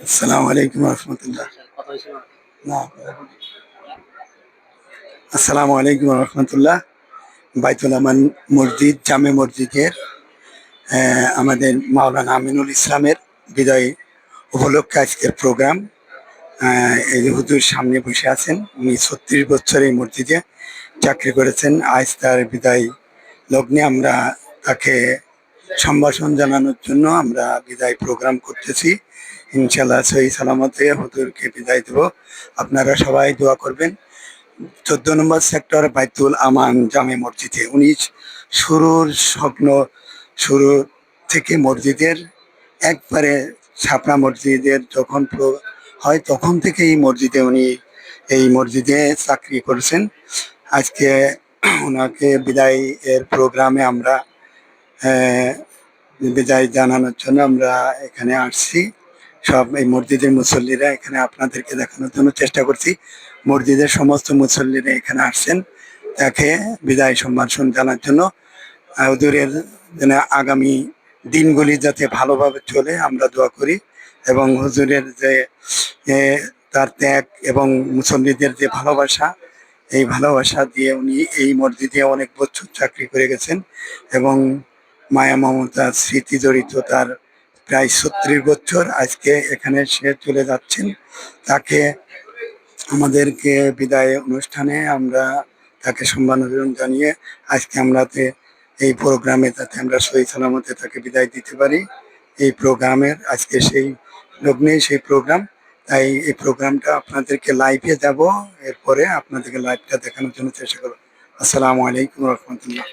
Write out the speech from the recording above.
আসসালামু আলাইকুম রহমতুল্লাহ। না, আসসালামু আলাইকুম রহমতুল্লাহ। বাইতুল আমান মসজিদ, জামে মসজিদের আমাদের মাওলানা আমিনুল ইসলামের বিদায় উপলক্ষে আজকের প্রোগ্রাম। এই যে হুজুর সামনে বসে আছেন, উনি 36 বছর এই মসজিদে চাকরি করেছেন। আজ তার বিদায় লগ্নে আমরা তাকে সম্ভাষণ জানানোর জন্য আমরা বিদায় প্রোগ্রাম করতেছি। ইনশাল্লাহ সহি সালামতে হুজুরকে বিদায় দেব। আপনারা সবাই দোয়া করবেন। 14 নম্বর সেক্টর বাইতুল আমান জামে মসজিদে উনি শুরুর স্বপ্ন, শুরু থেকে মসজিদের একবারে ছাপড়া মসজিদের যখন হয় তখন থেকে এই মসজিদে উনি এই মসজিদে চাকরি করেছেন। আজকে ওনাকে বিদায় এর প্রোগ্রামে আমরা আহ, বিদায় জানানোর জন্য আমরা এখানে আসছি। সব এই মসজিদের মুসল্লিরা এখানে আপনাদেরকে দেখানোর জন্য চেষ্টা করছি। মসজিদের সমস্ত মুসল্লিরা এখানে আসছেন তাকে বিদায় সম্ভাষণ জানার জন্য। হুজুরের যেন আগামী দিনগুলি যাতে ভালোভাবে চলে আমরা দোয়া করি, এবং হুজুরের যে এ, তার ত্যাগ এবং মুসল্লিদের যে ভালোবাসা, এই ভালোবাসা দিয়ে উনি এই মসজিদে অনেক বছর চাকরি করে গেছেন, এবং মায়া মমতার স্মৃতি জড়িত তার প্রায় 36 বছর। আজকে এখানে সে চলে যাচ্ছেন। তাকে আমাদেরকে বিদায় অনুষ্ঠানে আমরা তাকে সম্মাননা জানিয়ে আজকে আমরা এই প্রোগ্রামে যাতে আমরা সহি সালামতে তাকে বিদায় দিতে পারি, এই প্রোগ্রামের আজকে সেই লগ্নেই সেই প্রোগ্রাম। তাই এই প্রোগ্রামটা আপনাদেরকে লাইভে যাব, এরপরে আপনাদেরকে লাইভটা দেখানোর জন্য চেষ্টা করব। আসসালামু আলাইকুম রহমতুল্লাহ।